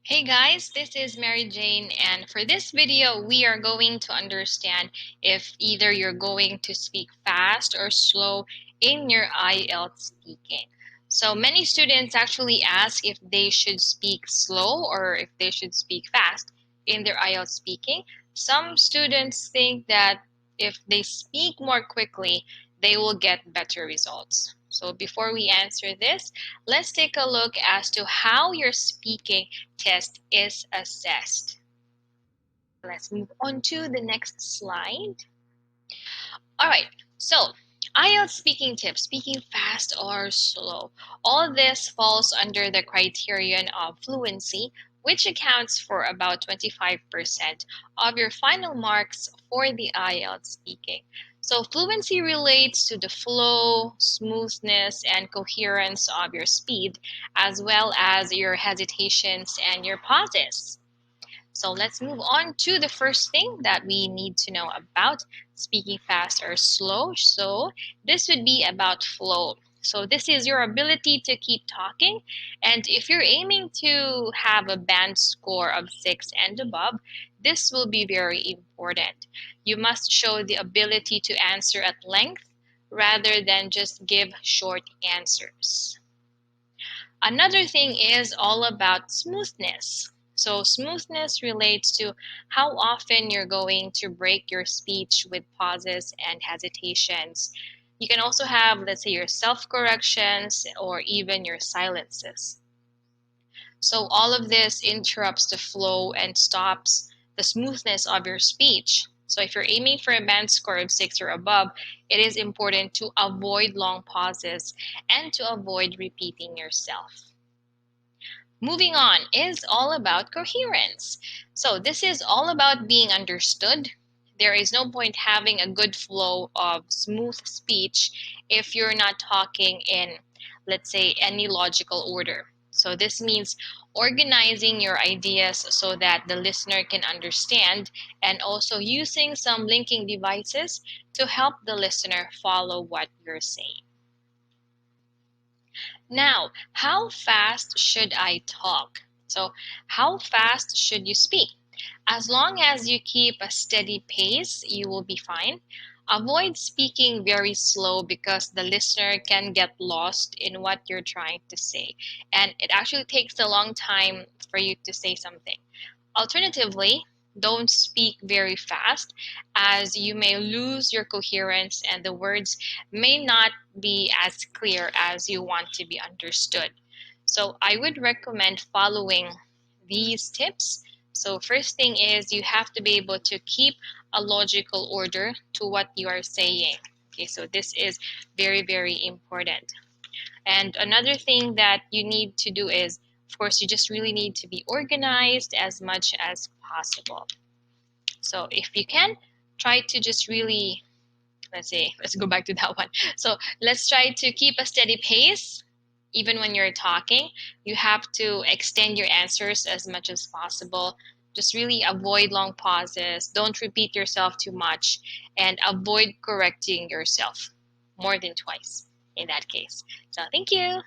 Hey guys, this is Mary Jane, and for this video we are going to understand if either you're going to speak fast or slow in your IELTS speaking. So many students actually ask if they should speak slow or if they should speak fast in their IELTS speaking. Some students think that if they speak more quickly, they will get better results. So before we answer this, let's take a look as to how your speaking test is assessed. Let's move on to the next slide. All right, so IELTS speaking tips, speaking fast or slow. All this falls under the criterion of fluency, which accounts for about 25% of your final marks for the IELTS speaking. So fluency relates to the flow, smoothness, and coherence of your speed, as well as your hesitations and your pauses. So let's move on to the first thing that we need to know about speaking fast or slow. So this would be about flow. So this is your ability to keep talking. And if you're aiming to have a band score of 6 and above, this will be very important. You must show the ability to answer at length rather than just give short answers. Another thing is all about smoothness. So smoothness relates to how often you're going to break your speech with pauses and hesitations. You can also have, let's say, your self-corrections or even your silences. So all of this interrupts the flow and stops the smoothness of your speech. So if you're aiming for a band score of 6 or above, it is important to avoid long pauses and to avoid repeating yourself. Moving on is all about coherence. So this is all about being understood. There is no point having a good flow of smooth speech if you're not talking in, let's say, any logical order. So this means organizing your ideas so that the listener can understand, and also using some linking devices to help the listener follow what you're saying. Now, how fast should I talk? So, how fast should you speak? As long as you keep a steady pace, you will be fine. Avoid speaking very slow because the listener can get lost in what you're trying to say, and it actually takes a long time for you to say something. Alternatively, don't speak very fast as you may lose your coherence and the words may not be as clear as you want to be understood. So I would recommend following these tips. So first thing is you have to be able to keep a logical order to what you are saying. Okay, so this is very, very important. And another thing that you need to do is, of course, you just really need to be organized as much as possible. So if you can, try to just really, let's go back to that one. So let's try to keep a steady pace. Even when you're talking, you have to extend your answers as much as possible. Just really avoid long pauses. Don't repeat yourself too much, and avoid correcting yourself more than twice in that case. So thank you.